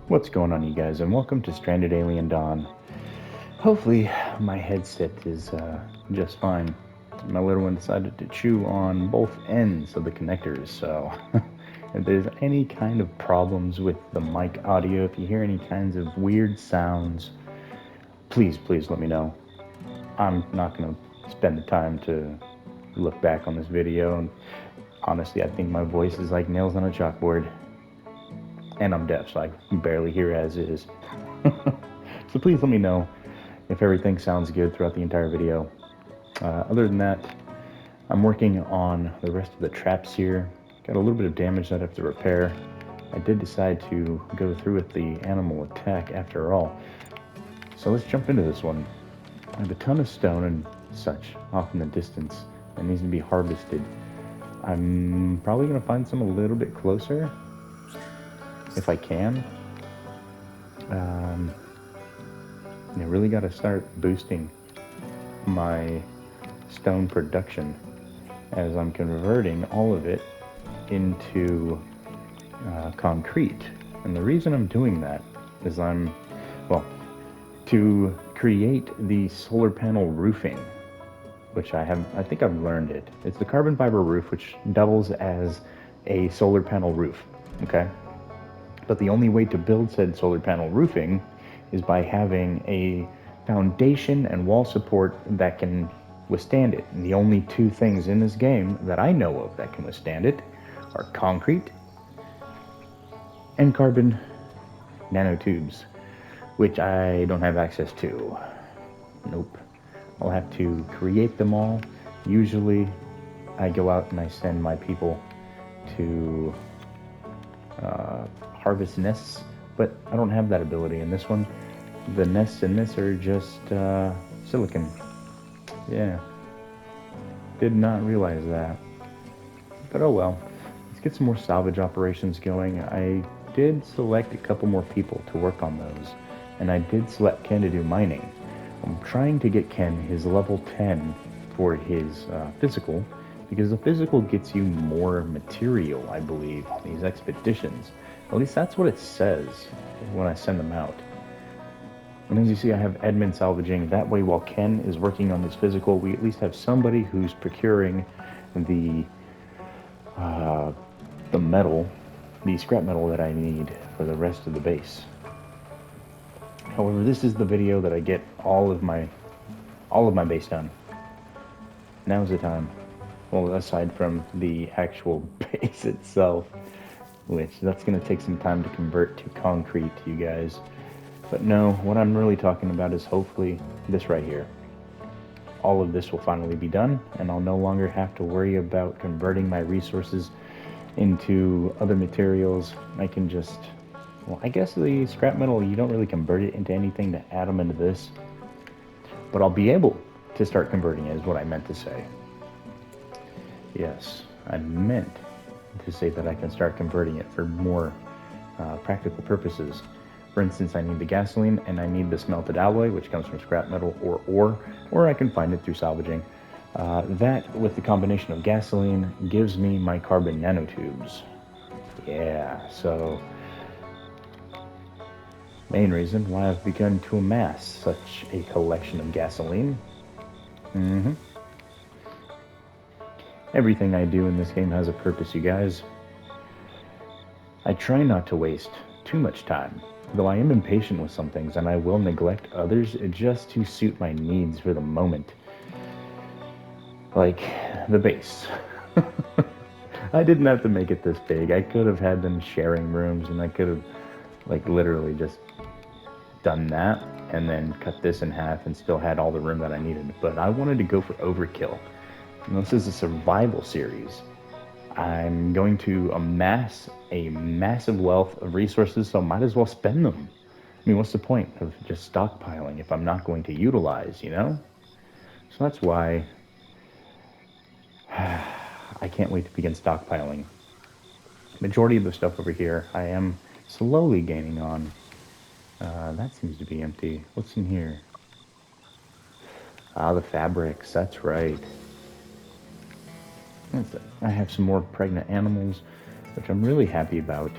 What's going on, you guys, and welcome to Stranded Alien Dawn. Hopefully, my headset is just fine. My little one decided to chew on both ends of the connectors, so if there's any kind of problems with the mic audio, if you hear any kinds of weird sounds, please let me know. I'm not going to spend the time to look back on this video, and honestly, I think my voice is like nails on a chalkboard. And I'm deaf, so I can barely hear as is. So please let me know if everything sounds good throughout the entire video. Other than that, I'm working on the rest of the traps here. Got a little bit of damage that I have to repair. I did decide to go through with the animal attack after all. So let's jump into this one. I have a ton of stone and such off in the distance that needs to be harvested. I'm probably going to find some a little bit closer if I can. I really got to start boosting my stone production as I'm converting all of it into concrete. And the reason I'm doing that is to create the solar panel roofing, which I think I've learned it. It's the carbon fiber roof, which doubles as a solar panel roof, okay? But the only way to build said solar panel roofing is by having a foundation and wall support that can withstand it. And the only two things in this game that I know of that can withstand it are concrete and carbon nanotubes, which I don't have access to. Nope. I'll have to create them all. Usually I go out and I send my people to harvest nests, but I don't have that ability in this one. The nests in this are just silicon. Yeah, did not realize that. But oh well. Let's get some more salvage operations going. I did select a couple more people to work on those, and I did select Ken to do mining. I'm trying to get Ken his level 10 for his physical, because the physical gets you more material, I believe, on these expeditions. At least that's what it says when I send them out. And as you see, I have Edmund salvaging. That way, while Ken is working on his physical, we at least have somebody who's procuring the metal, the scrap metal that I need for the rest of the base. However, this is the video that I get all of my base done. Now's the time. Well, aside from the actual base itself, which that's going to take some time to convert to concrete, you guys. But no, what I'm really talking about is hopefully this right here. All of this will finally be done, and I'll no longer have to worry about converting my resources into other materials. I can just, well, I guess the scrap metal, you don't really convert it into anything to add them into this. But I'll be able to start converting it, is what I meant to say. Yes, I meant to say that I can start converting it for more practical purposes. For instance, I need the gasoline and I need the smelted alloy, which comes from scrap metal or ore, or I can find it through salvaging. That, with the combination of gasoline, gives me my carbon nanotubes. Yeah, so main reason why I've begun to amass such a collection of gasoline. Everything I do in this game has a purpose, you guys. I try not to waste too much time, though I am impatient with some things and I will neglect others just to suit my needs for the moment. Like the base. I didn't have to make it this big. I could have had them sharing rooms, and I could have like literally just done that and then cut this in half and still had all the room that I needed. But I wanted to go for overkill. And this is a survival series. I'm going to amass a massive wealth of resources, so I might as well spend them. I mean, what's the point of just stockpiling if I'm not going to utilize, you know? So that's why I can't wait to begin stockpiling. Majority of the stuff over here I am slowly gaining on. That seems to be empty. What's in here? Ah, the fabrics, that's right. I have some more pregnant animals, which I'm really happy about.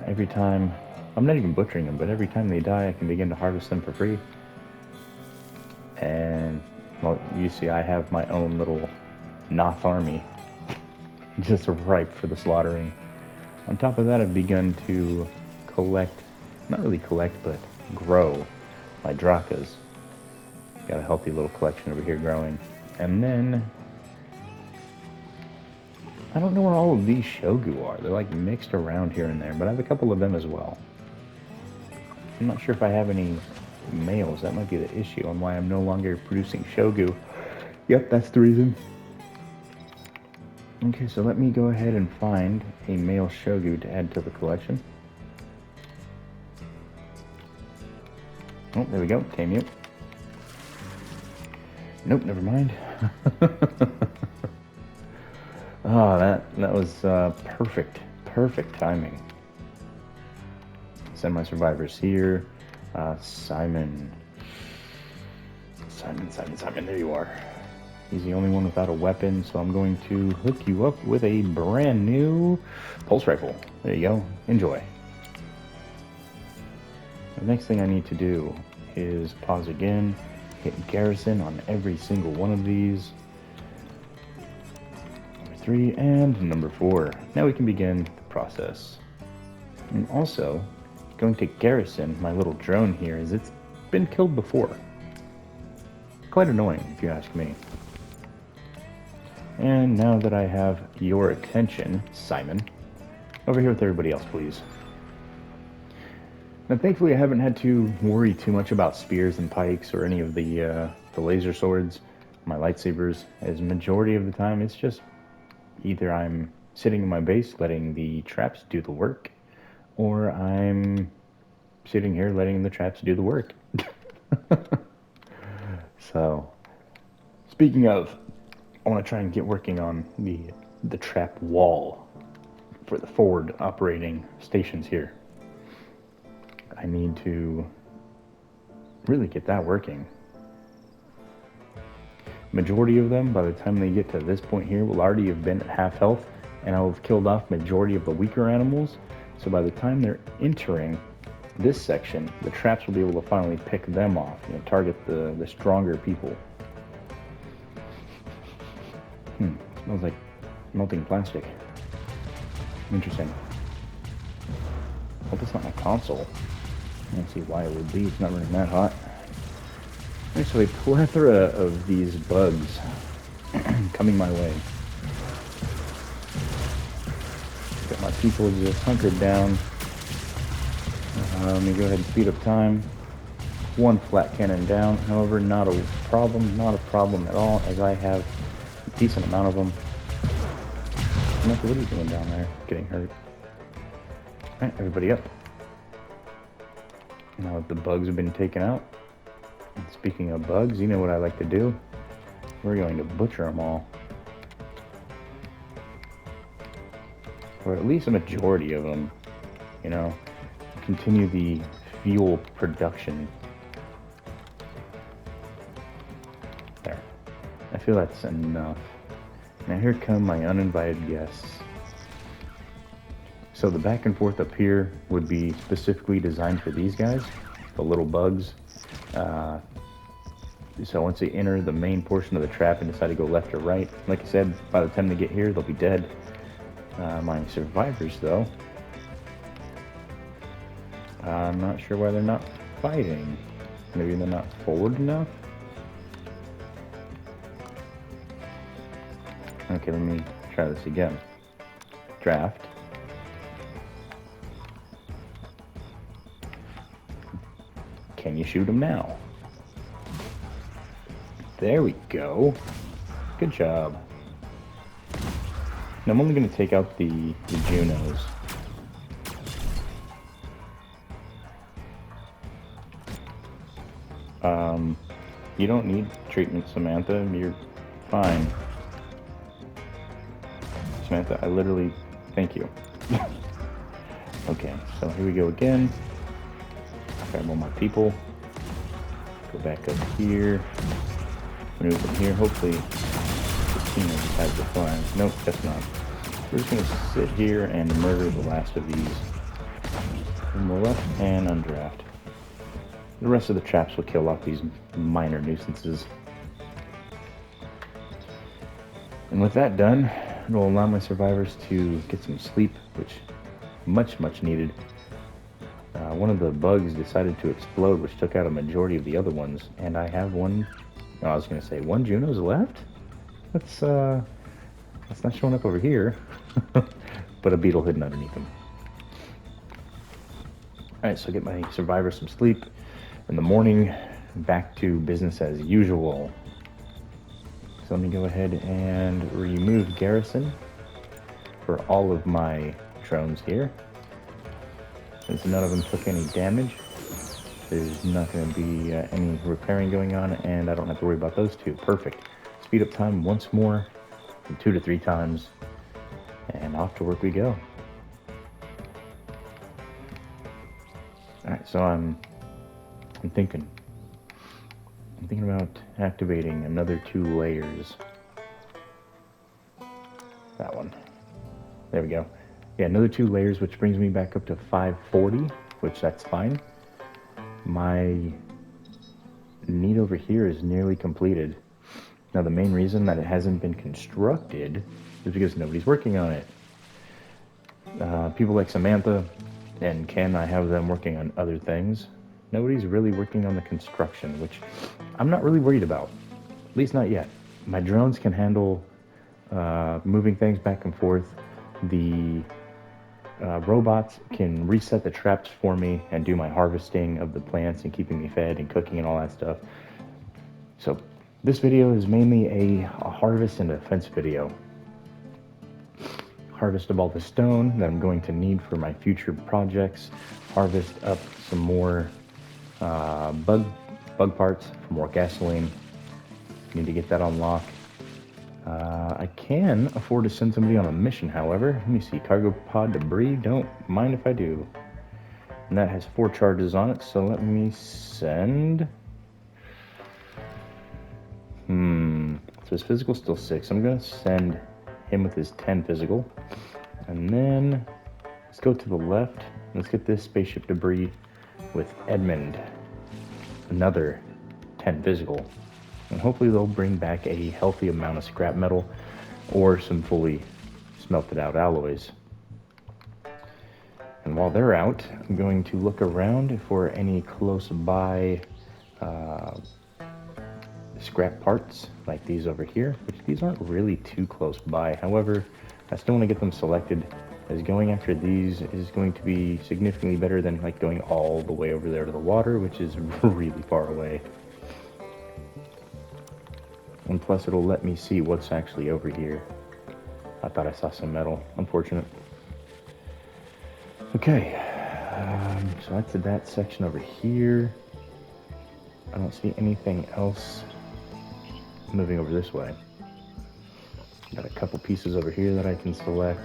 Every time I'm not even butchering them, but every time they die, I can begin to harvest them for free. And, well, you see I have my own little Noth army, just ripe for the slaughtering. On top of that, I've begun to collect, not really collect, but grow my Drakas. Got a healthy little collection over here growing. And then, I don't know where all of these Shogu are. They're like mixed around here and there, but I have a couple of them as well. I'm not sure if I have any males. That might be the issue on why I'm no longer producing Shogu. Yep, that's the reason. Okay, so let me go ahead and find a male Shogu to add to the collection. Oh, there we go. Tame you. Nope, never mind. Oh, that was perfect timing. Send my survivors here. Simon, there you are. He's the only one without a weapon, so I'm going to hook you up with a brand new pulse rifle. There you go. Enjoy. The next thing I need to do is pause again, hit garrison on every single one of these. Number 3 and number 4. Now we can begin the process. I'm also going to garrison my little drone here, as it's been killed before. Quite annoying, if you ask me. And now that I have your attention, Simon, over here with everybody else, please. Now, thankfully, I haven't had to worry too much about spears and pikes or any of the laser swords, my lightsabers, as majority of the time it's just either I'm sitting in my base letting the traps do the work, or I'm sitting here letting the traps do the work. So, speaking of, I want to try and get working on the trap wall for the forward operating stations here. I need to really get that working. Majority of them, by the time they get to this point here, will already have been at half health, and I'll have killed off majority of the weaker animals. So by the time they're entering this section, the traps will be able to finally pick them off, target the stronger people. Smells like melting plastic. Interesting. Hope it's not my console. I don't see why it would be. It's not running that hot. There's so a plethora of these bugs coming my way. Got my people just hunkered down. Let me go ahead and speed up time. One flat cannon down. However, not a problem at all, as I have a decent amount of them. What are you doing down there? Getting hurt. Alright, everybody up. Now that the bugs have been taken out, and speaking of bugs, you know what I like to do? We're going to butcher them all. Or at least a majority of them, continue the fuel production. There. I feel that's enough. Now here come my uninvited guests. So the back and forth up here would be specifically designed for these guys, the little bugs. So once they enter the main portion of the trap and decide to go left or right, like I said, by the time they get here, they'll be dead. My survivors, though, I'm not sure why they're not fighting. Maybe they're not forward enough? Okay, let me try this again. Draft. Can you shoot them now? There we go. Good job. Now I'm only going to take out the Junos. You don't need treatment, Samantha. You're fine. Samantha, I literally... Thank you. Okay, so here we go again. Grab all my people. Go back up here. Maneuver from here. Hopefully the team has the flying. Nope, that's not. We're just going to sit here and murder the last of these. from the left and undraft. The rest of the traps will kill off these minor nuisances. And with that done, it will allow my survivors to get some sleep, which much needed. One of the bugs decided to explode, which took out a majority of the other ones, and I have one. Oh, I was going to say one Juno's left. That's not showing up over here, but a beetle hidden underneath them. All right, so get my survivors some sleep. In the morning, back to business as usual. So let me go ahead and remove garrison for all of my drones here. Since none of them took any damage, there's not going to be any repairing going on, and I don't have to worry about those two. Perfect. Speed up time once more, from 2 to 3 times, and off to work we go. Alright, so I'm thinking about activating another 2 layers. That one. There we go. Yeah, another 2 layers, which brings me back up to 540, which that's fine. My need over here is nearly completed. Now, the main reason that it hasn't been constructed is because nobody's working on it. People like Samantha and Ken, I have them working on other things. Nobody's really working on the construction, which I'm not really worried about. At least not yet. My drones can handle moving things back and forth. The robots can reset the traps for me and do my harvesting of the plants and keeping me fed and cooking and all that stuff. So this video is mainly a harvest and a fence video. Harvest of all the stone that I'm going to need for my future projects. Harvest up some more bug parts for more gasoline. Need to get that on lock. I can afford to send somebody on a mission, however. Let me see, cargo pod debris, don't mind if I do. And that has 4 charges on it, so let me send... So his physical's still 6. I'm gonna send him with his 10 physical. And then, let's go to the left. Let's get this spaceship debris with Edmund. Another 10 physical. And hopefully they'll bring back a healthy amount of scrap metal or some fully smelted out alloys. And while they're out, I'm going to look around for any close by scrap parts like these over here, which these aren't really too close by. However, I still want to get them selected, as going after these is going to be significantly better than like going all the way over there to the water, which is really far away. And plus it'll let me see what's actually over here. I thought I saw some metal. Unfortunate. Okay, so that's that section over here. I don't see anything else moving over this way. Got a couple pieces over here that I can select.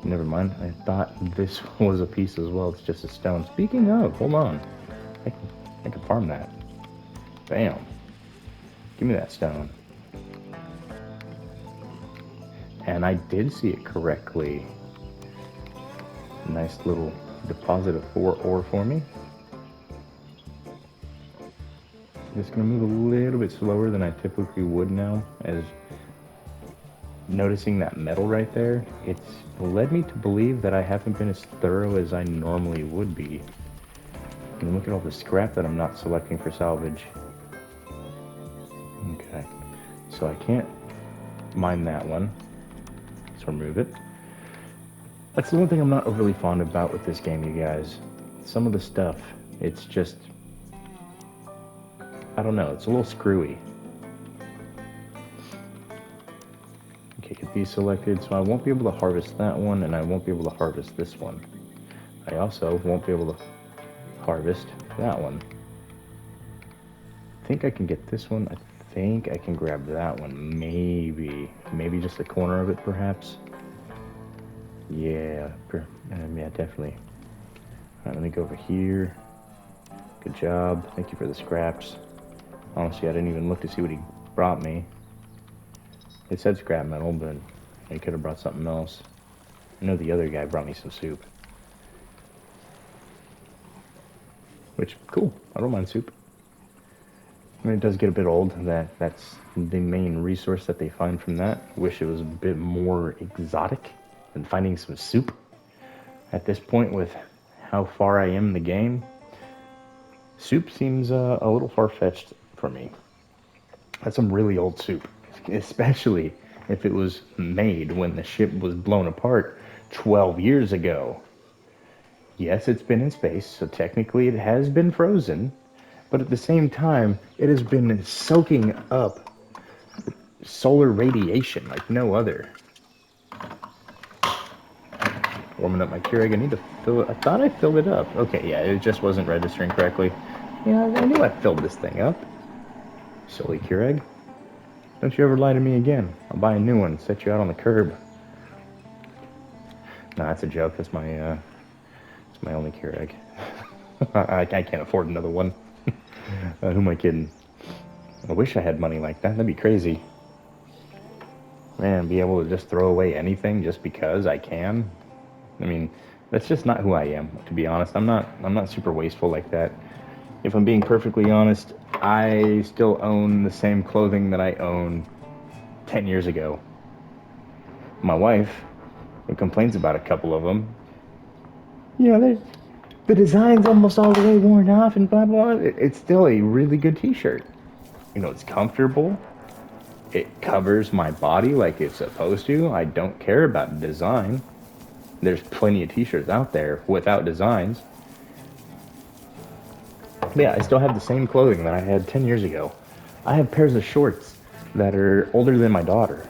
Never mind, I thought this was a piece as well. It's just a stone. Speaking of, hold on. I can farm that. Bam. Give me that stone. And I did see it correctly. Nice little deposit of 4 ore for me. Just gonna move a little bit slower than I typically would now, as noticing that metal right there, it's led me to believe that I haven't been as thorough as I normally would be. And look at all the scrap that I'm not selecting for salvage. Okay, so I can't mine that one. Let's remove it. That's the one thing I'm not overly fond about with this game, you guys. Some of the stuff, it's just, I don't know, it's a little screwy. Okay, get these selected, so I won't be able to harvest that one, and I won't be able to harvest this one. I also won't be able to harvest that one. I think I can get this one. I think I can grab that one, maybe just the corner of it, perhaps. Yeah, yeah, definitely. All right, let me go over here. Good job. Thank you for the scraps. Honestly, I didn't even look to see what he brought me. It said scrap metal, but he could have brought something else. I know the other guy brought me some soup. which, cool. I don't mind soup. I mean, it does get a bit old. That's the main resource that they find from that. Wish it was a bit more exotic than finding some soup. At this point, with how far I am in the game, soup seems a little far-fetched for me. That's some really old soup, especially if it was made when the ship was blown apart 12 years ago. Yes, it's been in space, so technically it has been frozen, but at the same time, it has been soaking up solar radiation like no other. Warming up my Keurig. I need to fill it. I thought I filled it up. Okay, yeah, it just wasn't registering correctly. Yeah, I knew I filled this thing up. Silly Keurig. Don't you ever lie to me again. I'll buy a new one and set you out on the curb. Nah, that's a joke. That's my only Keurig. I can't afford another one. Who am I kidding? I wish I had money like that. That'd be crazy. Man, be able to just throw away anything just because I can. I mean, that's just not who I am, to be honest. I'm not super wasteful like that. If I'm being perfectly honest, I still own the same clothing that I owned 10 years ago. My wife, who complains about a couple of them, the design's almost all the way worn off and blah blah. It's still a really good t-shirt. It's comfortable. It covers my body like it's supposed to. I don't care about design. There's plenty of t-shirts out there without designs. But yeah, I still have the same clothing that I had 10 years ago. I have pairs of shorts that are older than my daughter.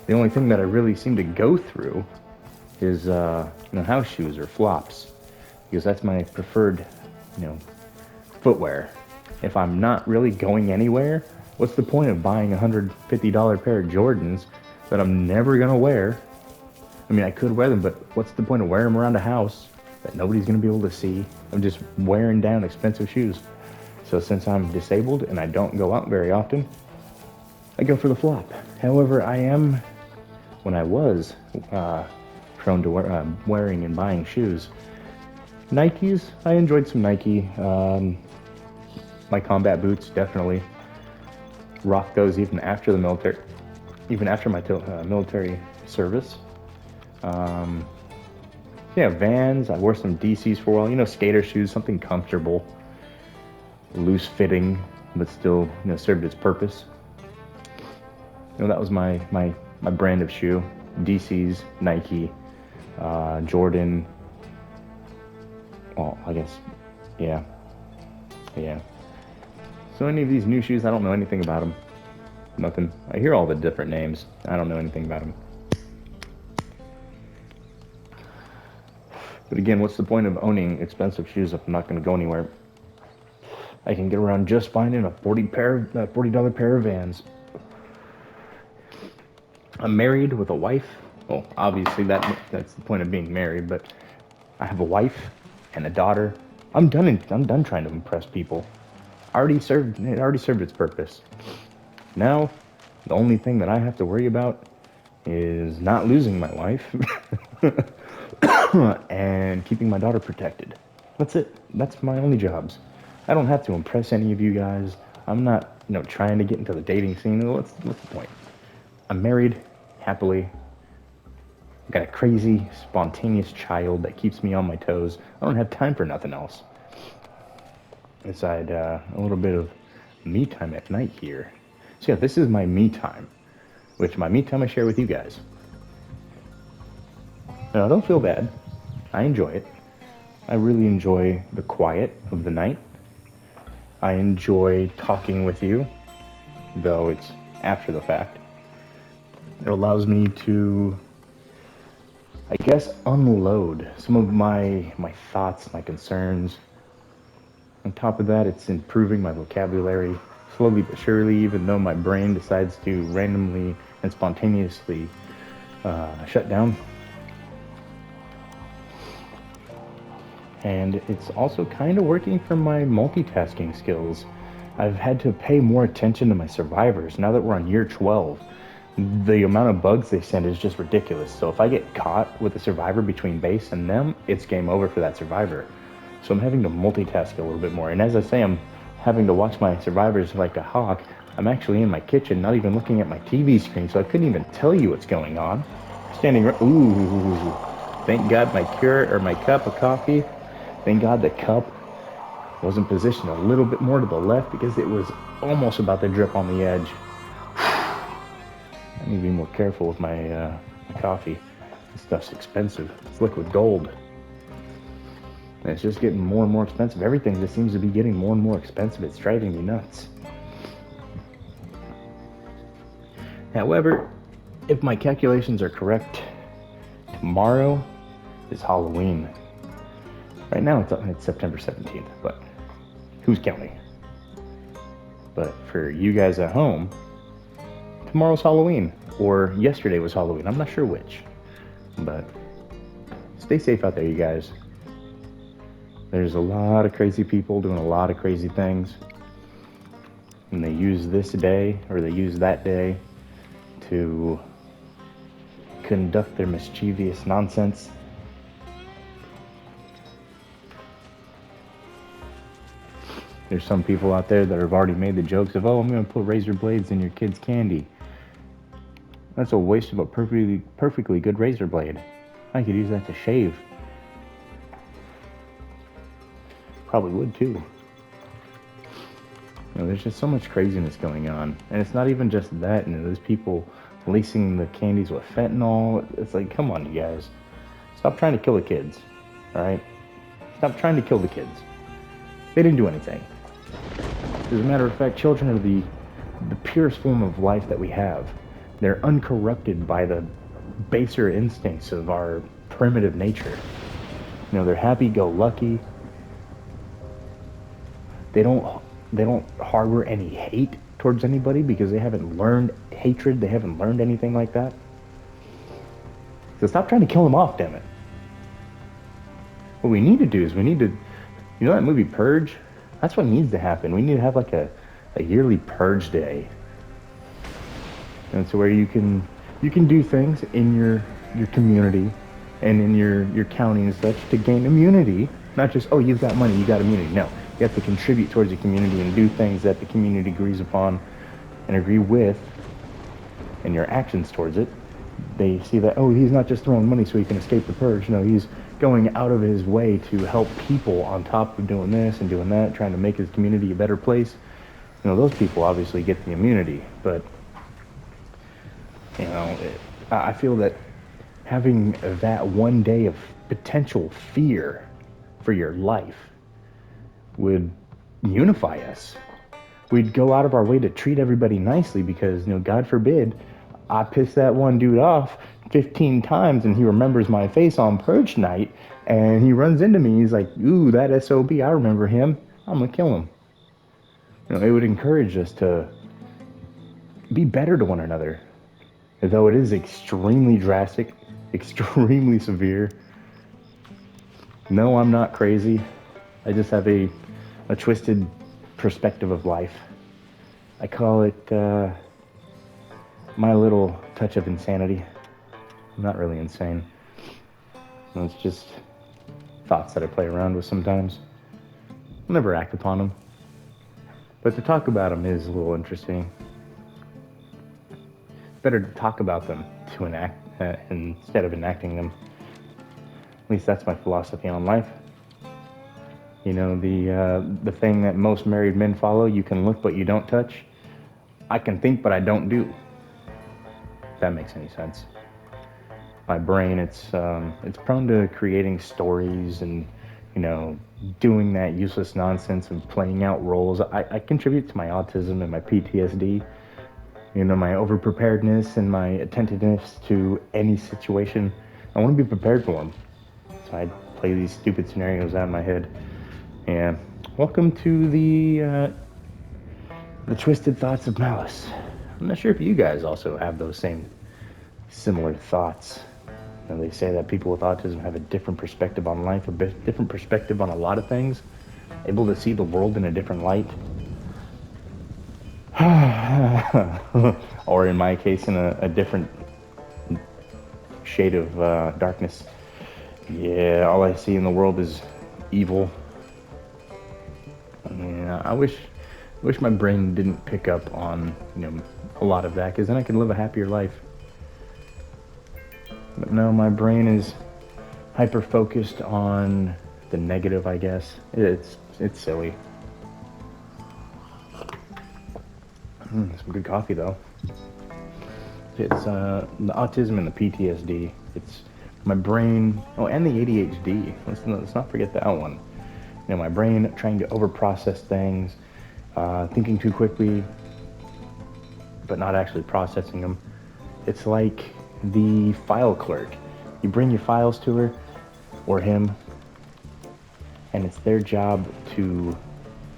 The only thing that I really seem to go through is house shoes or flops, because that's my preferred footwear. If I'm not really going anywhere, what's the point of buying a $150 pair of Jordans that I'm never gonna wear? I mean, I could wear them, but what's the point of wearing them around the house that nobody's gonna be able to see? I'm just wearing down expensive shoes. So since I'm disabled and I don't go out very often, I go for the flop. However, when I was prone to wearing and buying shoes, Nikes, I enjoyed some Nike. My combat boots, definitely. Rock those even after the military, even after my military service. Vans. I wore some DCs for a while. Skater shoes, something comfortable, loose fitting, but still, served its purpose. That was my brand of shoe. DCs, Nike, Jordan. Well, I guess, yeah. So any of these new shoes, I don't know anything about them. Nothing. I hear all the different names. I don't know anything about them. But again, what's the point of owning expensive shoes if I'm not going to go anywhere? I can get around just fine in a $40 pair of Vans. I'm married with a wife. Well, obviously that's the point of being married, but I have a wife and a daughter. I'm done trying to impress people. It already served its purpose. Now, the only thing that I have to worry about is not losing my wife and keeping my daughter protected. That's it. That's my only jobs. I don't have to impress any of you guys. I'm not, trying to get into the dating scene. What's the point? I'm married, happily. I've got a crazy, spontaneous child that keeps me on my toes. I don't have time for nothing else. Aside a little bit of me time at night here. So yeah, this is my me time, which my me time I share with you guys. Now, don't feel bad. I enjoy it. I really enjoy the quiet of the night. I enjoy talking with you, though it's after the fact. It allows me to, I guess, unload some of my thoughts, my concerns. On top of that, it's improving my vocabulary slowly but surely, even though my brain decides to randomly and spontaneously shut down. And it's also kind of working for my multitasking skills. I've had to pay more attention to my survivors. Now that we're on year 12, the amount of bugs they send is just ridiculous. So if I get caught with a survivor between base and them, it's game over for that survivor. So I'm having to multitask a little bit more. And as I say, I'm having to watch my survivors like a hawk. I'm actually in my kitchen, not even looking at my TV screen, so I couldn't even tell you what's going on. Standing right, ooh, thank God my cup of coffee, thank God the cup wasn't positioned a little bit more to the left because it was almost about to drip on the edge. I need to be more careful with my coffee. This stuff's expensive. It's liquid gold. And it's just getting more and more expensive. Everything just seems to be getting more and more expensive. It's driving me nuts. However, if my calculations are correct, tomorrow is Halloween. Right now it's September 17th, but who's counting? But for you guys at home, tomorrow's Halloween, or yesterday was Halloween. I'm not sure which, but stay safe out there, you guys. There's a lot of crazy people doing a lot of crazy things, and they use this day or they use that day to conduct their mischievous nonsense. There's some people out there that have already made the jokes of, oh, I'm going to put razor blades in your kid's candy. That's a waste of a perfectly good razor blade. I could use that to shave. Probably would too. There's just so much craziness going on. And it's not even just that. There's people lacing the candies with fentanyl. It's like, come on, you guys. Stop trying to kill the kids. Alright? Stop trying to kill the kids. They didn't do anything. As a matter of fact, children are the purest form of life that we have. They're uncorrupted by the baser instincts of our primitive nature. They're happy-go-lucky. They don't harbor any hate towards anybody because they haven't learned hatred. They haven't learned anything like that. So stop trying to kill them off, damn it. What we need to do is that movie Purge? That's what needs to happen. We need to have like a yearly Purge day. And so where you can do things in your community and in your county and such to gain immunity. Not just, oh, you've got money, you got immunity. No, you have to contribute towards the community and do things that the community agrees upon and agree with, and your actions towards it. They see that, oh, he's not just throwing money so he can escape the purge. No, he's going out of his way to help people on top of doing this and doing that, trying to make his community a better place. Those people obviously get the immunity, but I feel that having that one day of potential fear for your life would unify us. We'd go out of our way to treat everybody nicely because, God forbid, I piss that one dude off 15 times and he remembers my face on Purge night and he runs into me. He's like, ooh, that SOB, I remember him. I'm going to kill him. It would encourage us to be better to one another. Though it is extremely drastic, extremely severe. No, I'm not crazy. I just have a twisted perspective of life. I call it my little touch of insanity. I'm not really insane. It's just thoughts that I play around with sometimes. I'll never act upon them. But to talk about them is a little interesting. It's better to talk about them to enact instead of enacting them. At least that's my philosophy on life. The thing that most married men follow, you can look but you don't touch. I can think but I don't do. If that makes any sense. My brain, it's prone to creating stories and, doing that useless nonsense and playing out roles. I contribute to my autism and my PTSD. My overpreparedness and my attentiveness to any situation. I want to be prepared for them. So I play these stupid scenarios out in my head. And welcome to the twisted thoughts of malice. I'm not sure if you guys also have those same similar thoughts. They say that people with autism have a different perspective on life, a different perspective on a lot of things, able to see the world in a different light. Or in my case, in a different shade of darkness. Yeah, all I see in the world is evil I wish my brain didn't pick up on a lot of that, because then I could live a happier life. But no, my brain is hyper focused on the negative, I guess. It's silly. Some good coffee though. It's the autism and the PTSD. It's my brain. Oh, and the ADHD. Let's not forget that one. My brain trying to overprocess things, thinking too quickly, but not actually processing them. It's like the file clerk. You bring your files to her or him, and it's their job to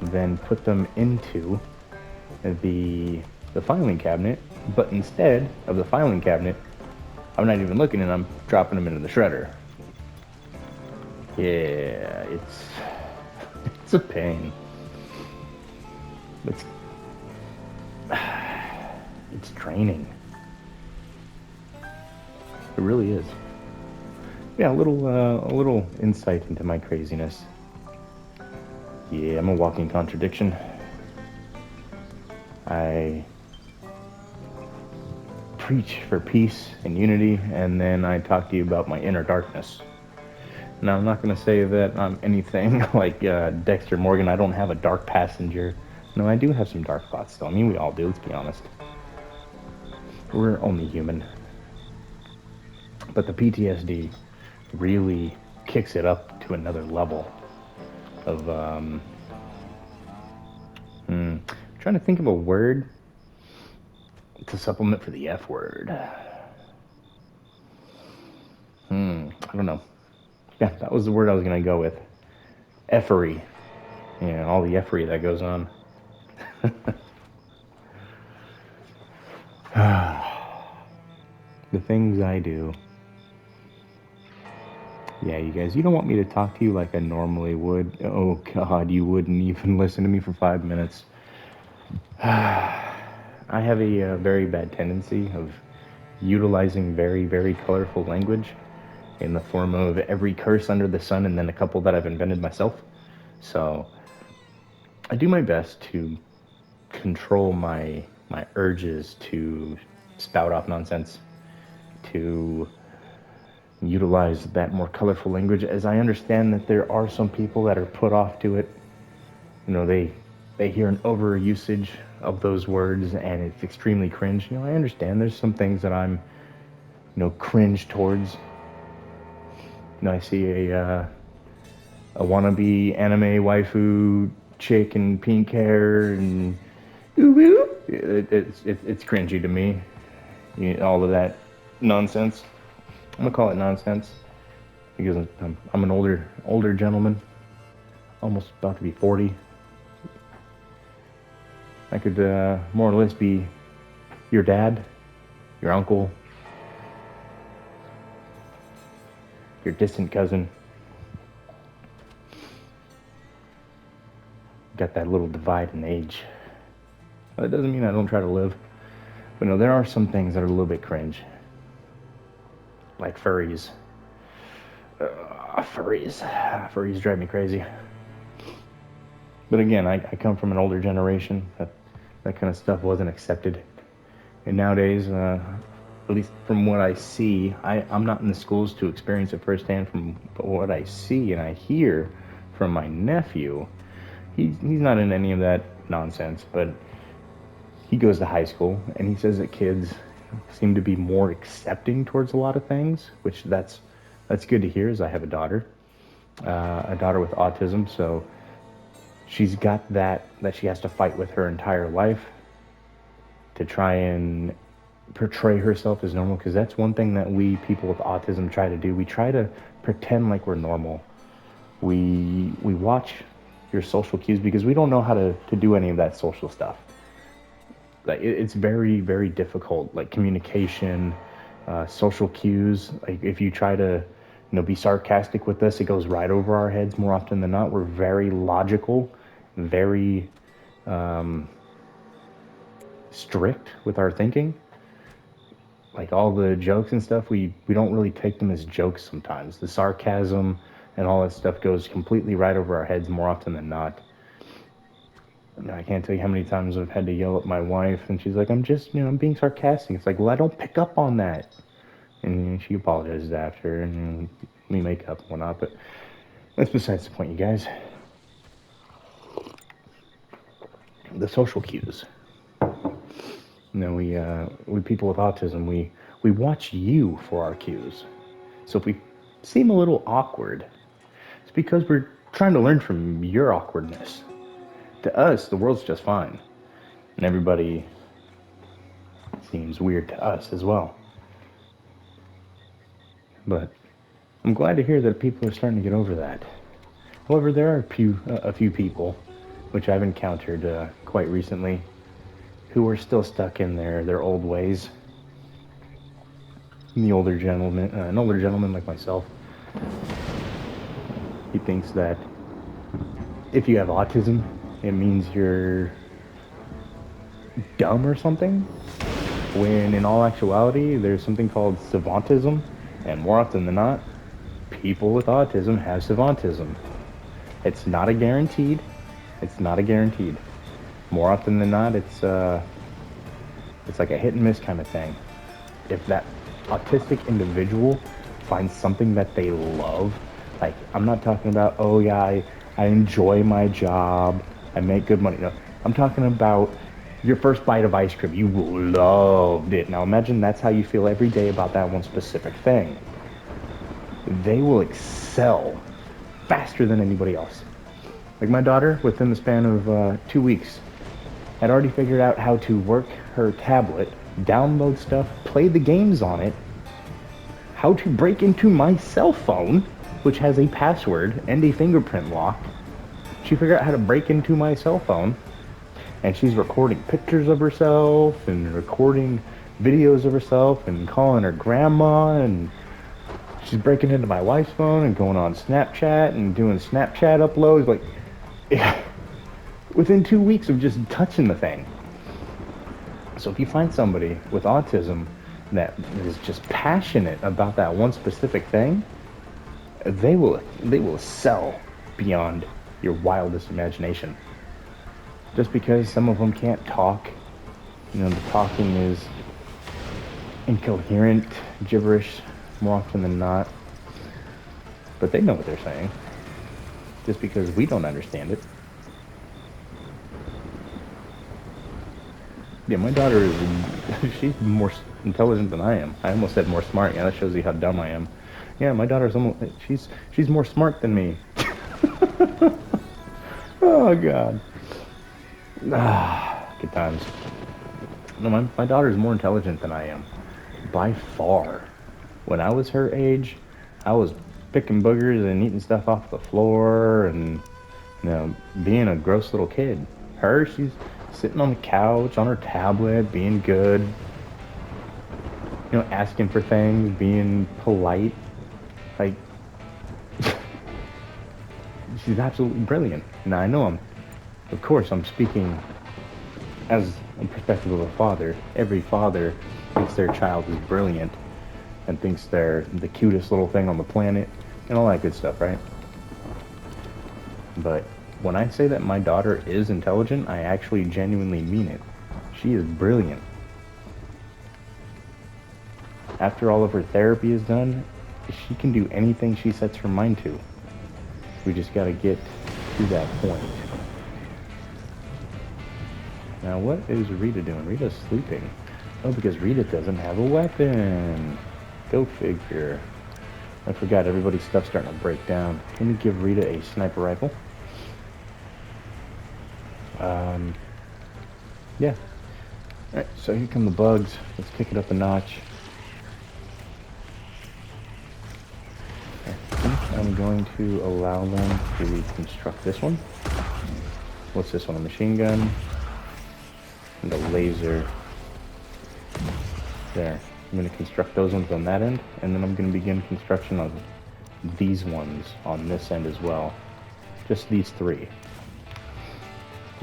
then put them into the filing cabinet. But instead of the filing cabinet, I'm not even looking, and I'm dropping them into the shredder. Yeah, it's a pain. It's draining. It really is. Yeah, a little insight into my craziness. Yeah, I'm a walking contradiction. I preach for peace and unity, and then I talk to you about my inner darkness. Now, I'm not going to say that I'm anything like Dexter Morgan. I don't have a dark passenger. No, I do have some dark thoughts, though. I mean, we all do, let's be honest. We're only human. But the PTSD really kicks it up to another level of, trying to think of a word to supplement for the F word. I don't know. Yeah, that was the word I was going to go with. Effery. All the effery that goes on. The things I do. Yeah, you guys, you don't want me to talk to you like I normally would. Oh, God, you wouldn't even listen to me for 5 minutes. I have a very bad tendency of utilizing very, very colorful language in the form of every curse under the sun and then a couple that I've invented myself. So I do my best to control my urges to spout off nonsense, to utilize that more colorful language, as I understand that there are some people that are put off to it. They hear an overusage of those words and it's extremely cringe. I understand there's some things that I'm cringe towards. I see a wannabe anime waifu chick in pink hair and it's cringy to me. All of that nonsense. I'm gonna call it nonsense because I'm an older gentleman, almost about to be 40. I could more or less be your dad, your uncle, your distant cousin. Got that little divide in age. That doesn't mean I don't try to live. But no, there are some things that are a little bit cringe. Like furries. Furries drive me crazy. But again, I come from an older generation that kind of stuff wasn't accepted. And nowadays, at least from what I see, I'm not in the schools to experience it firsthand. From what I see and I hear from my nephew, he's not in any of that nonsense, but he goes to high school and he says that kids seem to be more accepting towards a lot of things, which that's good to hear, as I have a daughter with autism, so she's got that she has to fight with her entire life to try and portray herself as normal, because that's one thing that we people with autism try to do. We try to pretend like we're normal. We watch your social cues because we don't know how to do any of that social stuff. Like it's very, very difficult, like communication, social cues. Like if you try to be sarcastic with us, it goes right over our heads more often than not. We're very logical, very strict with our thinking. Like all the jokes and stuff, we don't really take them as jokes sometimes. The sarcasm and all that stuff goes completely right over our heads more often than not. I can't tell you how many times I've had to yell at my wife, and she's like, "I'm just, I'm being sarcastic." It's like, well, I don't pick up on that. And she apologizes after, and we make up and whatnot. But that's besides the point, you guys. The social cues. We people with autism, we watch you for our cues. So if we seem a little awkward, it's because we're trying to learn from your awkwardness. To us, the world's just fine, and everybody seems weird to us as well. But I'm glad to hear that people are starting to get over that. However, there are a few people, which I've encountered quite recently, who are still stuck in their old ways. An older gentleman like myself, he thinks that if you have autism, it means you're dumb or something. When in all actuality, there's something called savantism, and more often than not, people with autism have savantism. It's not a guaranteed. It's not a guaranteed. More often than not, it's like a hit and miss kind of thing. If that autistic individual finds something that they love, like I'm not talking about, oh yeah, I enjoy my job, I make good money. No, I'm talking about your first bite of ice cream. You loved it. Now imagine that's how you feel every day about that one specific thing. They will excel faster than anybody else. Like my daughter, within the span of 2 weeks, had already figured out how to work her tablet, download stuff, play the games on it, how to break into my cell phone, which has a password and a fingerprint lock. She figured out how to break into my cell phone, and she's recording pictures of herself and recording videos of herself and calling her grandma, and she's breaking into my wife's phone and going on Snapchat and doing Snapchat uploads. Like, within 2 weeks of just touching the thing. So if you find somebody with autism that is just passionate about that one specific thing, they will sell beyond your wildest imagination. Just because some of them can't talk, the talking is incoherent, gibberish more often than not. But they know what they're saying. Just because we don't understand it. Yeah, my daughter she's more intelligent than I am. I almost said more smart. Yeah, that shows you how dumb I am. Yeah, my daughter's almost, she's more smart than me. Oh, God. Good times. No, my daughter's more intelligent than I am. By far. When I was her age, I was picking boogers and eating stuff off the floor and, being a gross little kid. She's sitting on the couch, on her tablet, being good, asking for things, being polite. Like, she's absolutely brilliant. Now, I know of course, I'm speaking as a perspective of a father. Every father thinks their child is brilliant and thinks they're the cutest little thing on the planet and all that good stuff, right? But when I say that my daughter is intelligent, I actually genuinely mean it. She is brilliant. After all of her therapy is done, she can do anything she sets her mind to. We just gotta get to that point. Now, what is Rita doing? Rita's sleeping. Oh, because Rita doesn't have a weapon. Go figure. I forgot, everybody's stuff's starting to break down. Let me give Rita a sniper rifle. Yeah. Alright, so here come the bugs. Let's kick it up a notch. I think I'm going to allow them to reconstruct this one. What's this one? A machine gun? And a laser. There. I'm going to construct those ones on that end, and then I'm going to begin construction of these ones on this end as well. Just these three.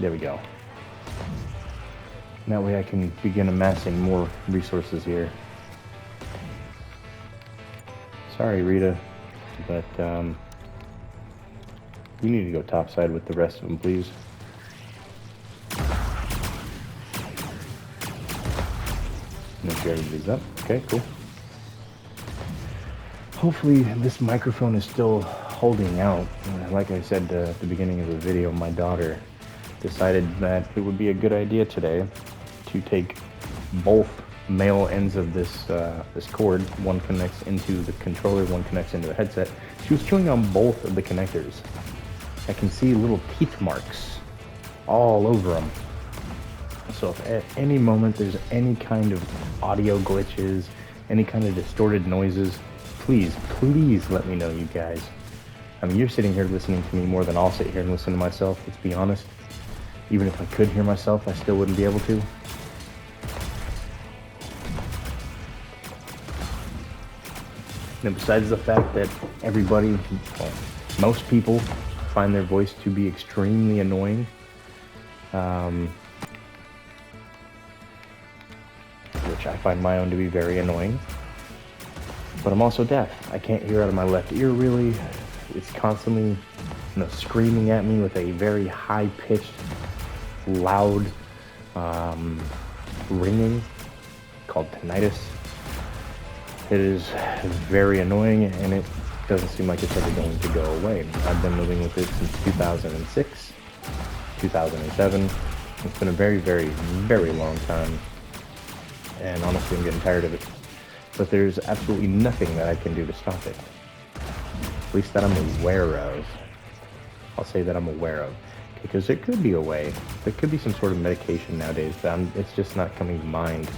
There we go. That way I can begin amassing more resources here. Sorry, Rita, but you need to go topside with the rest of them, please. Make sure everybody's up. Okay, cool. Hopefully this microphone is still holding out. Like I said at the beginning of the video, my daughter decided that it would be a good idea today to take both male ends of this cord. One connects into the controller, one connects into the headset. She was chewing on both of the connectors. I can see little teeth marks all over them. So if at any moment there's any kind of audio glitches, any kind of distorted noises, please let me know, you guys. I mean, you're sitting here listening to me more than I'll sit here and listen to myself, let's be honest. Even if I could hear myself, I still wouldn't be able to. And besides the fact that everybody, well, most people find their voice to be extremely annoying, which I find my own to be very annoying. But I'm also deaf. I can't hear out of my left ear really. It's constantly, screaming at me with a very high-pitched, loud ringing called tinnitus. It is very annoying, and it doesn't seem like it's ever going to go away. I've been living with it since 2006, 2007. It's been a very, very, very long time, and honestly, I'm getting tired of it. But there's absolutely nothing that I can do to stop it. At least that I'm aware of. I'll say that I'm aware of. Because there could be a way. There could be some sort of medication nowadays, but it's just not coming to mind.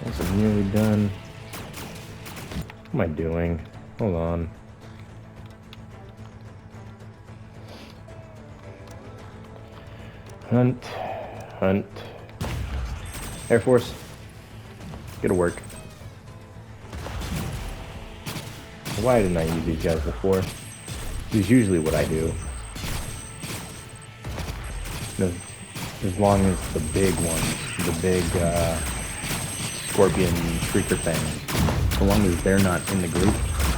Guess I'm nearly done. What am I doing? Hold on. Hunt. Air Force. Get to work. Why didn't I use these guys before? This is usually what I do. As long as the big ones, the big scorpion shrieker things, so long as they're not in the group,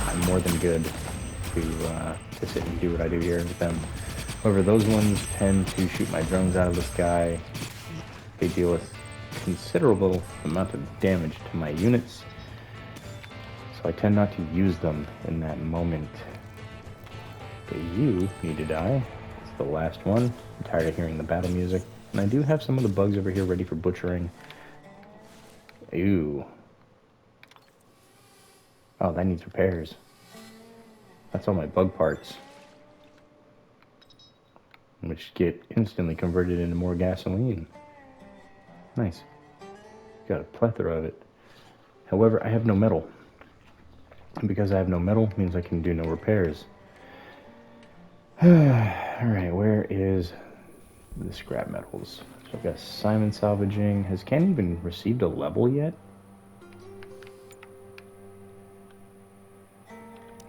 I'm more than good to sit and do what I do here with them. However, those ones tend to shoot my drones out of the sky. They deal with considerable amount of damage to my units, so I tend not to use them in that moment. But you need to die. It's the last one. I'm tired of hearing the battle music. And I do have some of the bugs over here ready for butchering. Ew. Oh, that needs repairs. That's all my bug parts, which get instantly converted into more gasoline. Nice. Got a plethora of it. However, I have no metal. And because I have no metal, means I can do no repairs. Alright, where is the scrap metals? So I've got Simon Salvaging. Has Ken even received a level yet?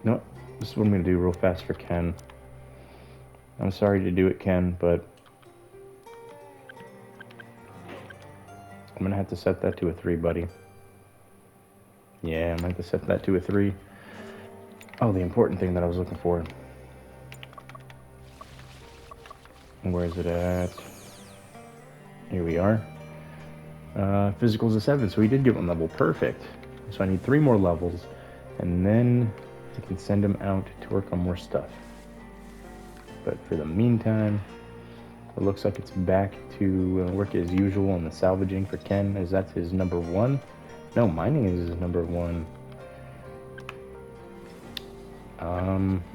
No, this is what I'm going to do real fast for Ken. I'm sorry to do it, Ken, but I'm going to have to set that to a 3, buddy. Yeah, I'm going to have to set that to a 3. Oh, the important thing that I was looking for. Where is it at? Here we are. Physical's a 7, so he did get 1 level. Perfect. So I need 3 more levels, and then I can send him out to work on more stuff. But for the meantime, it looks like it's back to work as usual on the salvaging for Ken, as that's his number 1. No, mining is his number 1.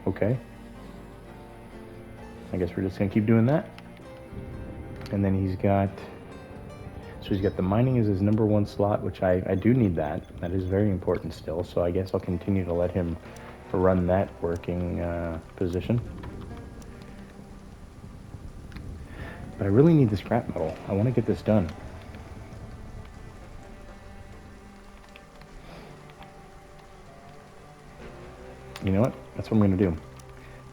Okay. I guess we're just gonna keep doing that. And then he's got the mining as his number 1 slot, which I do need that. That is very important still, so I guess I'll continue to let him run that working position. But I really need the scrap metal. I want to get this done. You know what? That's what I'm going to do.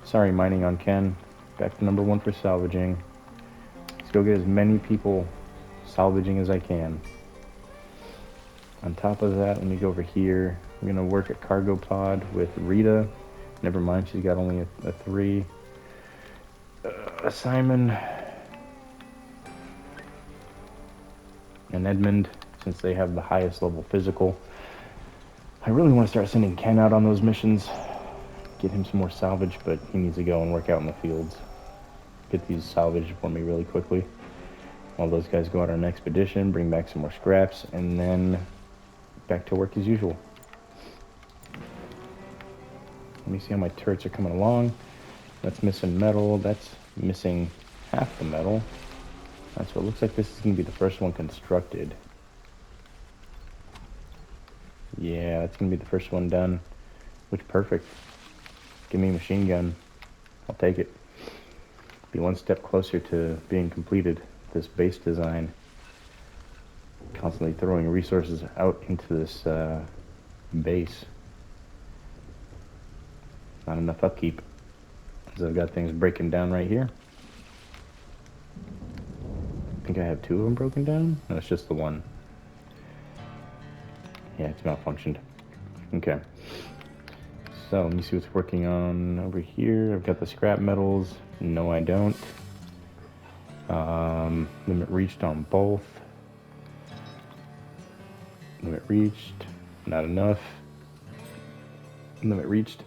Sorry, mining on Ken. Back to number 1 for salvaging. Let's go get as many people salvaging as I can. On top of that, let me go over here. I'm going to work at cargo pod with Rita. Never mind, she's got only a 3. Simon and Edmund, since they have the highest level physical. I really want to start sending Ken out on those missions, get him some more salvage, but he needs to go and work out in the fields. Get these salvaged for me really quickly. While those guys go out on an expedition, bring back some more scraps, and then back to work as usual. Let me see how my turrets are coming along. That's missing metal. That's missing half the metal. That's what it looks like. This is going to be the first one constructed. Yeah, that's going to be the first one done. Which, perfect. Give me a machine gun. I'll take it. Be one step closer to being completed. This base design. Constantly throwing resources out into this base. Not enough upkeep. Because I've got things breaking down right here. I think I have 2 of them broken down. No, it's just the one. Yeah, it's malfunctioned. Okay. So, let me see what's working on over here. I've got the scrap metals. No, I don't. Limit reached on both. Limit reached. Not enough. Limit reached.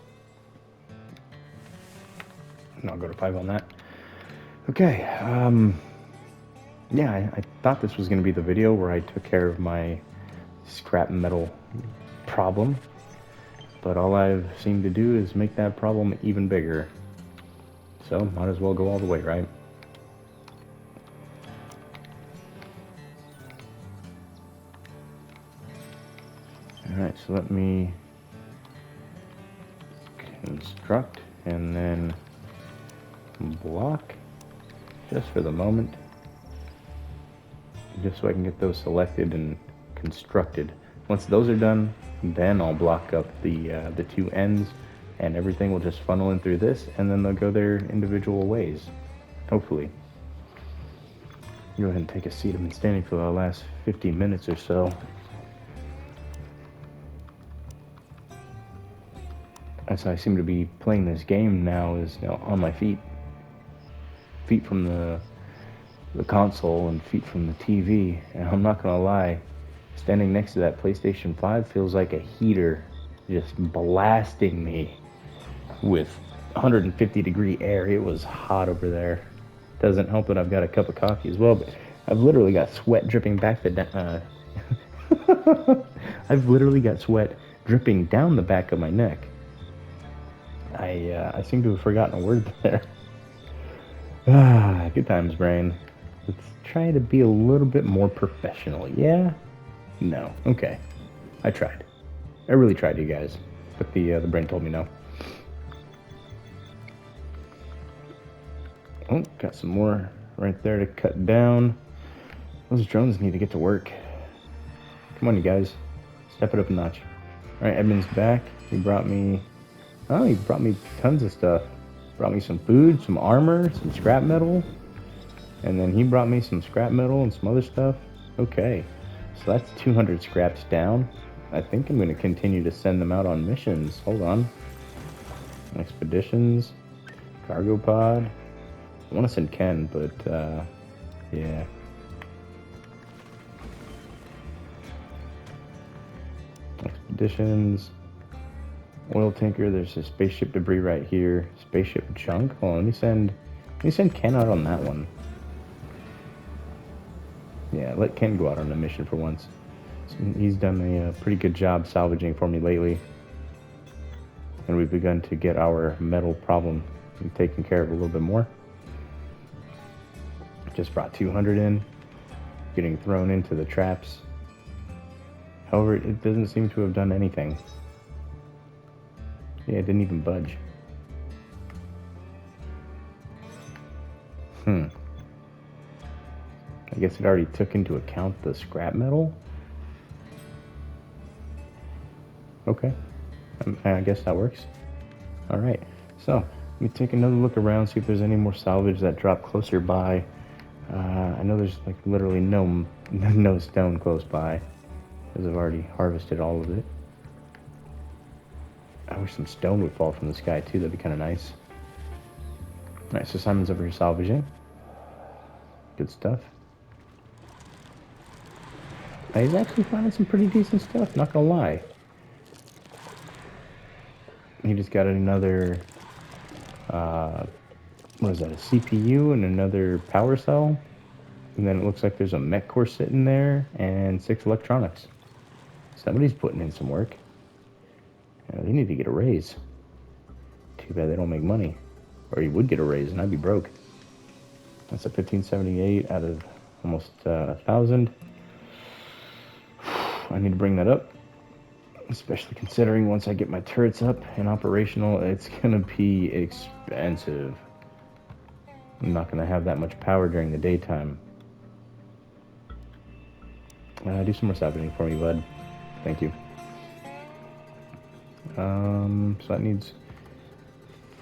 And I'll go to 5 on that. Okay. Yeah, I thought this was going to be the video where I took care of my scrap metal problem. But all I've seemed to do is make that problem even bigger. So, might as well go all the way, right? Alright, so let me construct and then block just for the moment. Just so I can get those selected and constructed. Once those are done, then I'll block up the 2 ends, and everything will just funnel in through this, and then they'll go their individual ways. Hopefully. Go ahead and take a seat. I've been standing for the last 50 minutes or so. As I seem to be playing this game now is on my feet. Feet from the console and feet from the TV. And I'm not gonna lie, standing next to that PlayStation 5 feels like a heater just blasting me with 150-degree air. It was hot over there. Doesn't help that I've got a cup of coffee as well, but I've literally got sweat dripping back the I've literally got sweat dripping down the back of my neck. I seem to have forgotten a word there. Good times, brain. Let's try to be a little bit more professional. Yeah? No. Okay. I tried. I really tried, you guys. But the brain told me no. Oh, got some more right there to cut down. Those drones need to get to work. Come on, you guys. Step it up a notch. Alright, Edmund's back. He brought me tons of stuff. Brought me some food, some armor, some scrap metal. And then he brought me some scrap metal and some other stuff. Okay. So that's 200 scraps down. I think I'm going to continue to send them out on missions. Hold on. Expeditions. Cargo pod. I want to send Ken, but, yeah. Expeditions. Oil tanker. There's a spaceship debris right here. Spaceship junk. Hold on, let me send Ken out on that one. Yeah, let Ken go out on a mission for once. He's done a pretty good job salvaging for me lately. And we've begun to get our metal problem taken care of a little bit more. Just brought 200 in. Getting thrown into the traps. However, it doesn't seem to have done anything. Yeah, it didn't even budge. I guess it already took into account the scrap metal. Okay. I guess that works. Alright. So, let me take another look around, see if there's any more salvage that drop closer by. I know there's like literally no stone close by, because I've already harvested all of it. I wish some stone would fall from the sky too, that'd be kind of nice. Alright, so Simon's over here salvaging. Good stuff. He's actually finding some pretty decent stuff, not gonna lie. He just got another, what is that, a CPU and another power cell? And then it looks like there's a mech core sitting there and 6 electronics. Somebody's putting in some work. They need to get a raise. Too bad they don't make money. Or you would get a raise and I'd be broke. That's a 1578 out of almost 1,000. I need to bring that up. Especially considering once I get my turrets up and operational, it's going to be expensive. I'm not going to have that much power during the daytime. Do some more salvaging for me, bud. Thank you. So that needs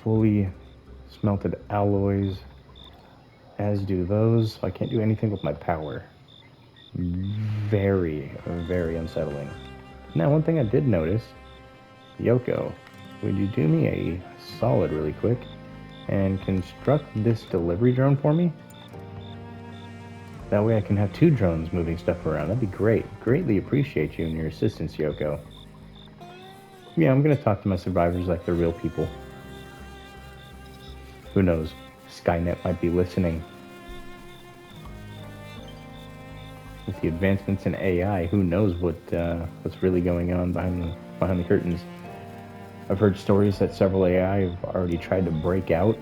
fully smelted alloys, as do those. So I can't do anything with my power. Very, very unsettling. Now, one thing I did notice, Yoko, would you do me a solid really quick and construct this delivery drone for me? That way I can have 2 drones moving stuff around. That'd be great. Greatly appreciate you and your assistance, Yoko. Yeah, I'm gonna talk to my survivors like they're real people. Who knows? Skynet might be listening. With the advancements in AI, who knows what's really going on behind the curtains. I've heard stories that several AI have already tried to break out,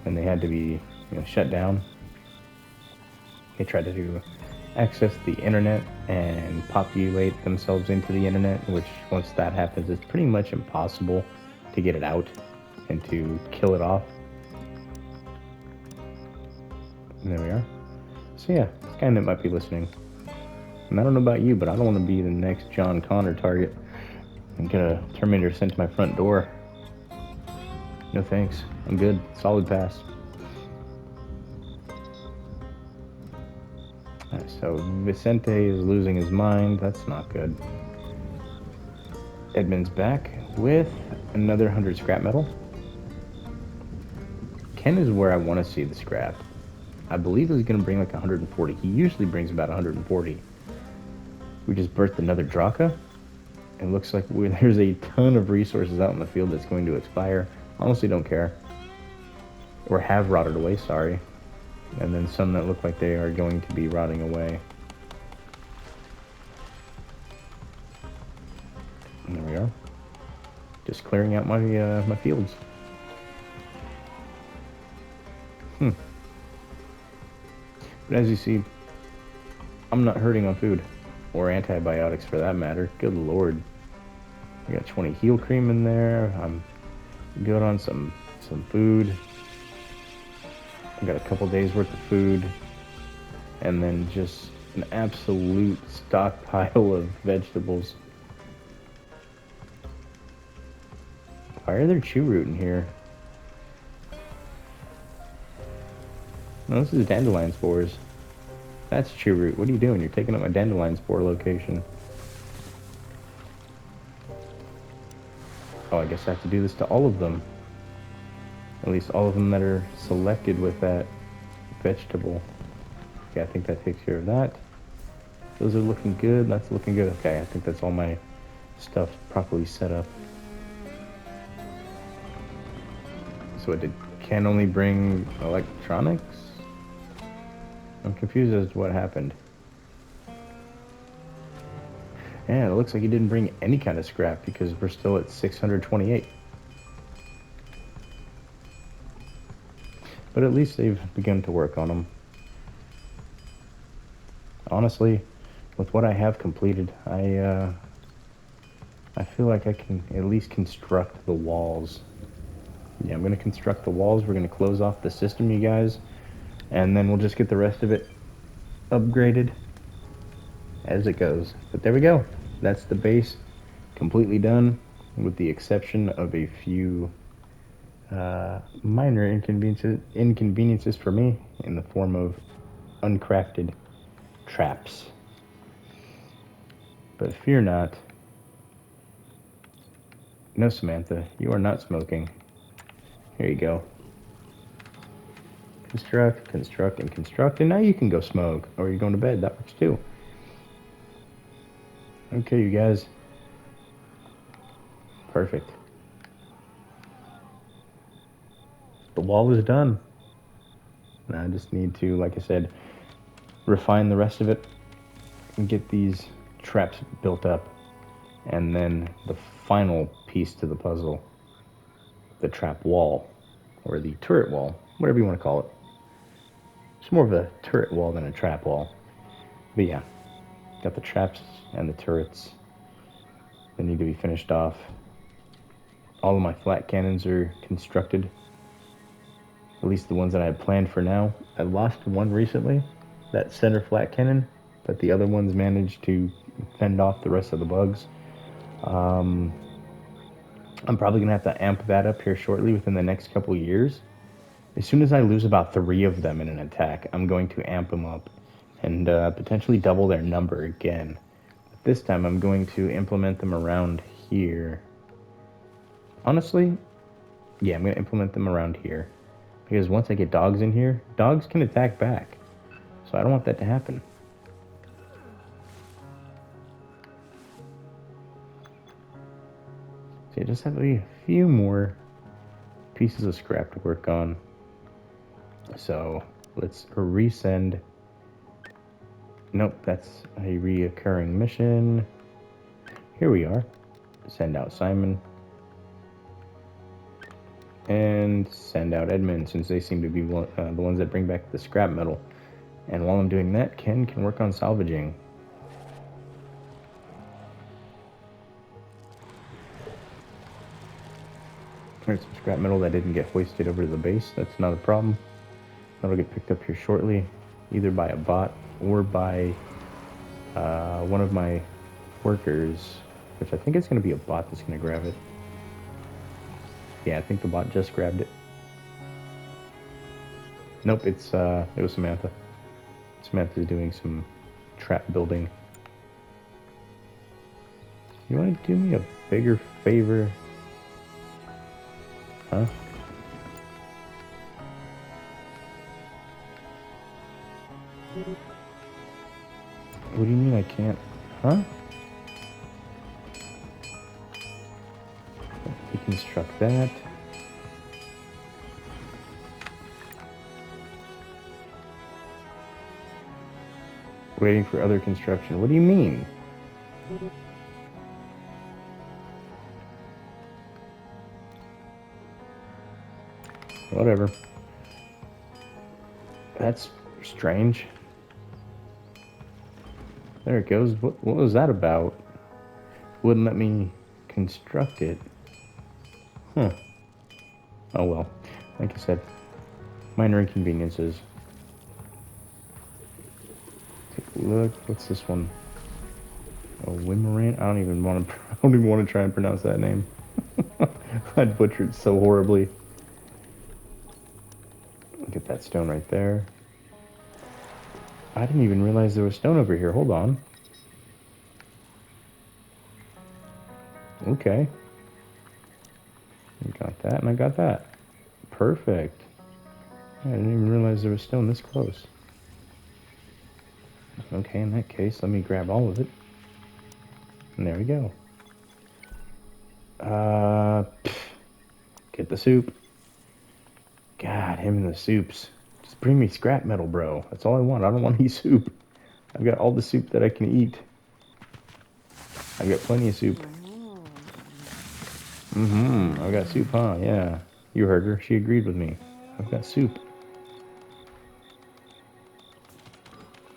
and they had to be, shut down. They tried to access the internet and populate themselves into the internet, which once that happens, it's pretty much impossible to get it out and to kill it off. And there we are. So yeah, Skynet might be listening. And I don't know about you, but I don't want to be the next John Connor target and get a Terminator sent to my front door. No thanks. I'm good. Solid pass. Alright, so Vicente is losing his mind. That's not good. Edmund's back with another 100 scrap metal. Ken is where I want to see the scrap. I believe he's going to bring like 140. He usually brings about 140. We just birthed another Draka. It looks like there's a ton of resources out in the field that's going to expire. Honestly, don't care. Or have rotted away, sorry. And then some that look like they are going to be rotting away. And there we are. Just clearing out my my fields. But as you see, I'm not hurting on food. Or antibiotics for that matter. Good lord. I got 20 heal cream in there. I'm good on some food. I got a couple days worth of food. And then just an absolute stockpile of vegetables. Why are there chew root in here? No, this is dandelion spores. That's chew root. What are you doing? You're taking up my dandelion spore location. Oh, I guess I have to do this to all of them. At least all of them that are selected with that vegetable. Okay, I think that takes care of that. Those are looking good. That's looking good. Okay, I think that's all my stuff properly set up. So it can only bring electronics? I'm confused as to what happened. Yeah, it looks like he didn't bring any kind of scrap because we're still at 628. But at least they've begun to work on them. Honestly, with what I have completed, I feel like I can at least construct the walls. Yeah, I'm going to construct the walls. We're going to close off the system, you guys. And then we'll just get the rest of it upgraded as it goes. But there we go. That's the base completely done, with the exception of a few minor inconveniences for me in the form of uncrafted traps. But fear not. No, Samantha, you are not smoking. Here you go. construct, construct, and construct, and now you can go smoke, or you're going to bed. That works too. Okay, you guys. Perfect. The wall is done. Now I just need to, like I said, refine the rest of it and get these traps built up. And then the final piece to the puzzle, the trap wall, or the turret wall, whatever you want to call it. It's more of a turret wall than a trap wall. But yeah, got the traps and the turrets that need to be finished off. All of my flat cannons are constructed, at least the ones that I had planned for now. I lost one recently, that center flat cannon, but the other ones managed to fend off the rest of the bugs. I'm probably going to have to amp that up here shortly within the next couple years. As soon as I lose about 3 of them in an attack, I'm going to amp them up and potentially double their number again. But this time I'm going to implement them around here. Honestly, yeah, I'm going to implement them around here. Because once I get dogs in here, dogs can attack back. So I don't want that to happen. So I just have a few more pieces of scrap to work on. So let's resend. Nope, that's a reoccurring mission. Here we are. Send out Simon. And send out Edmund, since they seem to be the ones that bring back the scrap metal. And while I'm doing that, Ken can work on salvaging. There's some scrap metal that didn't get hoisted over to the base. That's not a problem. That'll get picked up here shortly, either by a bot or by one of my workers, which I think it's going to be a bot that's going to grab it. Yeah, I think the bot just grabbed it. Nope, it was Samantha. Samantha's doing some trap building. You want to do me a bigger favor? Huh? What do you mean I can't? Huh? Deconstruct that. Waiting for other construction. What do you mean? Whatever. That's strange. There it goes. What was that about? Wouldn't let me construct it. Huh. Oh well. Like I said, minor inconveniences. Take a look. What's this one? Oh, Wimarant? I don't even want to try and pronounce that name. I'd butcher it so horribly. Get that stone right there. I didn't even realize there was stone over here. Hold on. Okay. I got that, and I got that. Perfect. I didn't even realize there was stone this close. Okay, in that case, let me grab all of it. And there we go. Get the soup. God, him and the soups. Just bring me scrap metal, bro. That's all I want. I don't want any soup. I've got all the soup that I can eat. I've got plenty of soup. I've got soup, huh? Yeah. You heard her. She agreed with me. I've got soup.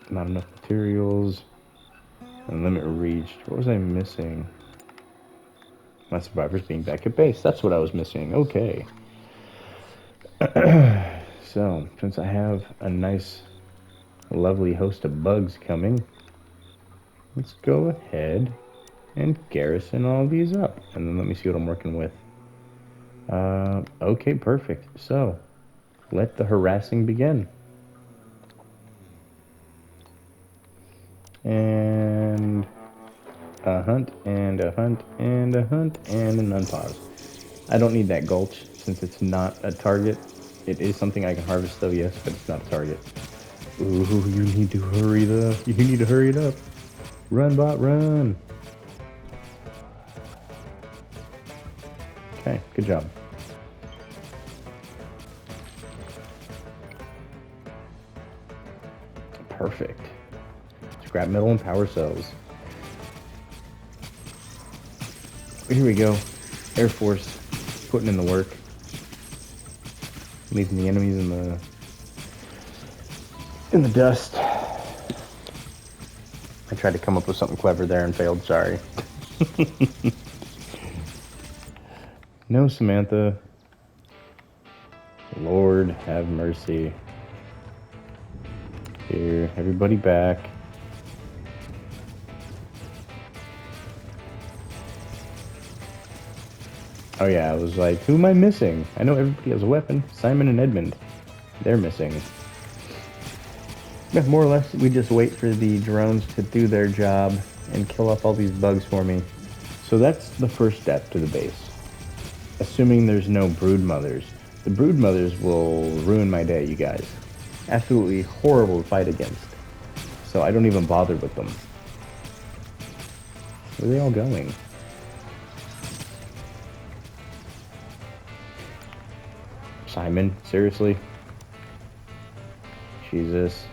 Not enough materials. And limit reached. What was I missing? My survivors being back at base. That's what I was missing. Okay. So, since I have a nice, lovely host of bugs coming, let's go ahead and garrison all these up. And then let me see what I'm working with. Okay, perfect. So, let the harassing begin. And a hunt, and a hunt, and a hunt, and an unpause. I don't need that gulch since it's not a target. It is something I can harvest though, yes, but it's not a target. Ooh, you need to hurry up. You need to hurry it up. Run, bot, run. Okay, good job. Perfect. Scrap metal and power cells. Here we go. Air Force putting in the work. Leaving the enemies in the dust. I tried to come up with something clever there and failed, sorry. No, Samantha. Lord have mercy. Here, everybody back. Oh yeah, I was like, who am I missing? I know everybody has a weapon. Simon and Edmund. They're missing. Yeah, more or less, we just wait for the drones to do their job and kill off all these bugs for me. So that's the first step to the base. Assuming there's no brood mothers. The brood mothers will ruin my day, you guys. Absolutely horrible to fight against. So I don't even bother with them. Where are they all going? Simon, seriously? Jesus.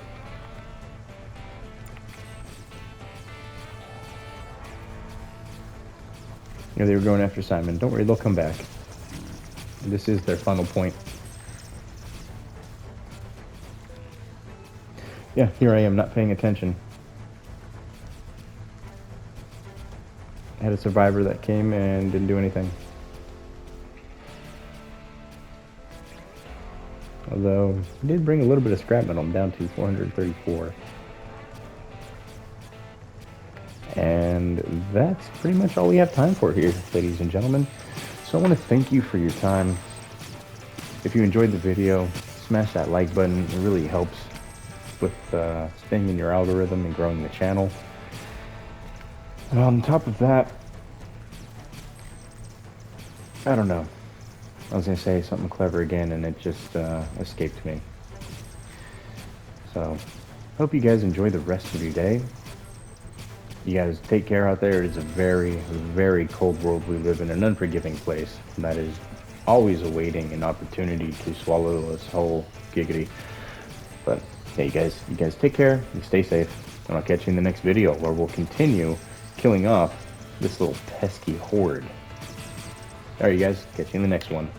Yeah, they were going after Simon. Don't worry, they'll come back. This is their final point. Yeah, here I am, not paying attention. I had a survivor that came and didn't do anything. Although, he did bring a little bit of scrap metal. I'm down to 434. And that's pretty much all we have time for here, ladies and gentlemen. So I want to thank you for your time. If you enjoyed the video, smash that like button. It really helps with staying in your algorithm and growing the channel. And on top of that, I don't know. I was going to say something clever again, and it just escaped me. So, hope you guys enjoy the rest of your day. You guys take care out there. It's a very, very cold world we live in, an unforgiving place that is always awaiting an opportunity to swallow us whole, giggity. But, yeah, you guys take care, you stay safe, and I'll catch you in the next video where we'll continue killing off this little pesky horde. Alright, you guys, catch you in the next one.